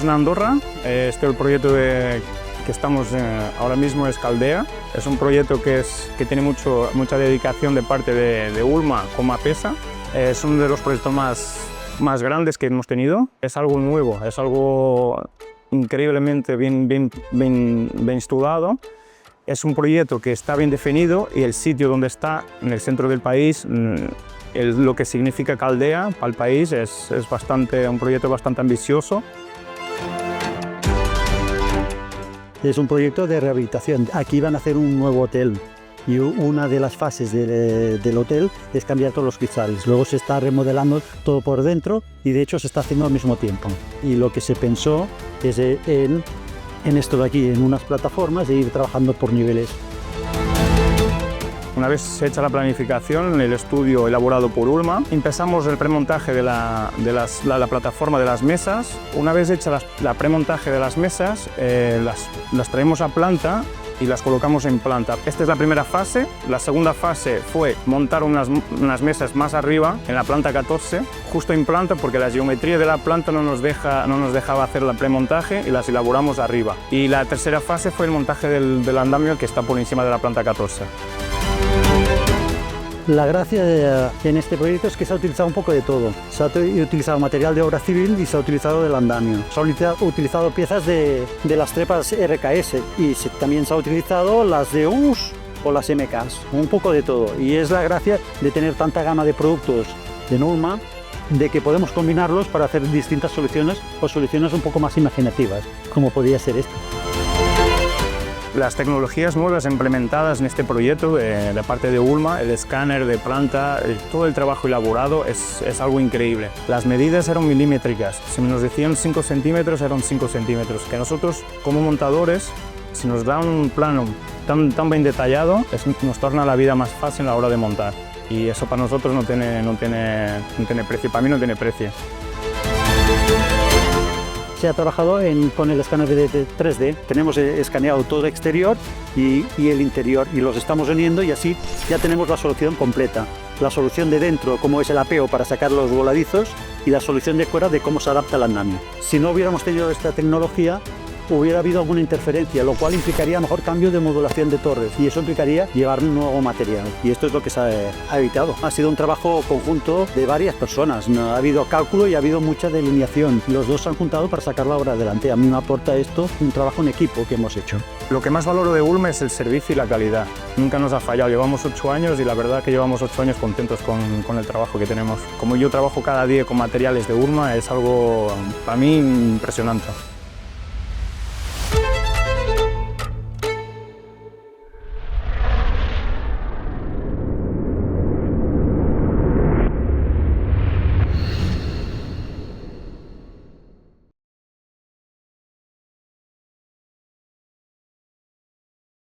en Andorra. El proyecto que estamos ahora mismo es Caldea. Es un proyecto que tiene mucha dedicación de parte de Ulma como APESA. Es uno de los proyectos más grandes que hemos tenido. Es algo nuevo, es algo increíblemente bien estudiado. Es un proyecto que está bien definido y el sitio donde está, en el centro del país, lo que significa Caldea para el país, es un proyecto bastante ambicioso. Es un proyecto de rehabilitación. Aquí van a hacer un nuevo hotel y una de las fases del hotel es cambiar todos los cristales. Luego se está remodelando todo por dentro y de hecho se está haciendo al mismo tiempo. Y lo que se pensó es en esto de aquí, en unas plataformas, de ir trabajando por niveles. Una vez hecha la planificación, el estudio elaborado por Ulma, empezamos el premontaje de la plataforma de las mesas. Una vez hecha la premontaje de las mesas, las traemos a planta y las colocamos en planta. Esta es la primera fase. La segunda fase fue montar unas mesas más arriba, en la planta 14, justo en planta, porque la geometría de la planta no nos dejaba hacer el premontaje y las elaboramos arriba. Y la tercera fase fue el montaje del andamio que está por encima de la planta 14. La gracia en este proyecto es que se ha utilizado un poco de todo. Se ha utilizado material de obra civil y se ha utilizado del andamio. Se han utilizado piezas de las trepas RKS y también se ha utilizado las de US o las MKs. Un poco de todo. Y es la gracia de tener tanta gama de productos de Ulma, de que podemos combinarlos para hacer distintas soluciones o soluciones un poco más imaginativas, como podría ser esta. Las tecnologías nuevas implementadas en este proyecto de parte de Ulma, el escáner de planta, todo el trabajo elaborado es algo increíble. Las medidas eran milimétricas, si nos decían 5 centímetros eran 5 centímetros, que nosotros como montadores, si nos dan un plano tan bien detallado, nos torna la vida más fácil a la hora de montar. Y eso para nosotros no tiene precio, para mí no tiene precio. Se ha trabajado con el escáner de 3D. Tenemos escaneado todo el exterior y el interior y los estamos uniendo y así ya tenemos la solución completa. La solución de dentro, como es el apeo para sacar los voladizos, y la solución de fuera de cómo se adapta el andamio. Si no hubiéramos tenido esta tecnología, hubiera habido alguna interferencia, lo cual implicaría mejor cambio de modulación de torres y eso implicaría llevar un nuevo material. Y esto es lo que se ha evitado. Ha sido un trabajo conjunto de varias personas. Ha habido cálculo y ha habido mucha delineación. Los dos se han juntado para sacar la obra adelante. A mí me aporta esto un trabajo en equipo que hemos hecho. Lo que más valoro de Ulma es el servicio y la calidad. Nunca nos ha fallado. Llevamos 8 años y la verdad que llevamos 8 años contentos con el trabajo que tenemos. Como yo trabajo cada día con materiales de Ulma, es algo para mí impresionante.